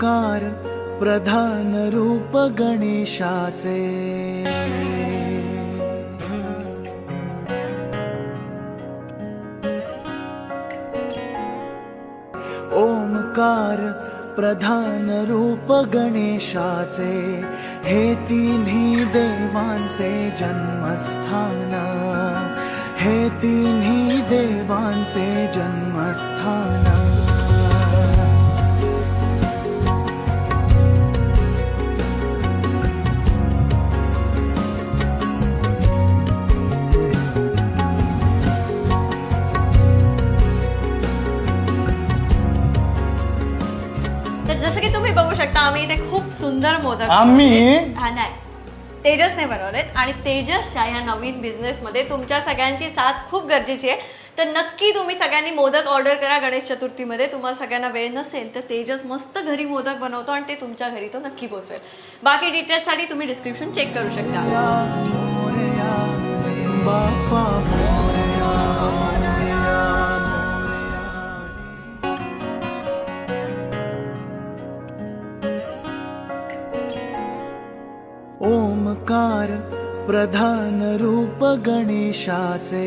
ओमकार प्रधान रूप गणेशाचे। ओमकार प्रधान रूप गणेशाचे, हे तिन्ही देवांचे जन्मस्थान, हे तिन्ही देवांचे जन्मस्थान। तर जसं की तुम्ही बघू शकता आम्ही इथे खूप सुंदर मोदक नाही तेजसने बनवलेत आणि तेजसच्या ह्या नवीन बिझनेसमध्ये तुमच्या सगळ्यांची साथ खूप गरजेची आहे। तर नक्की तुम्ही सगळ्यांनी मोदक ऑर्डर करा गणेश चतुर्थीमध्ये। तुम्हाला सगळ्यांना वेळ नसेल तर तेजस मस्त घरी मोदक बनवतो आणि ते तुमच्या घरी तो नक्की पोहोचवेल। बाकी डिटेल्ससाठी तुम्ही डिस्क्रिप्शन चेक करू शकता। ओमकार प्रधान रूप गणेशाचे।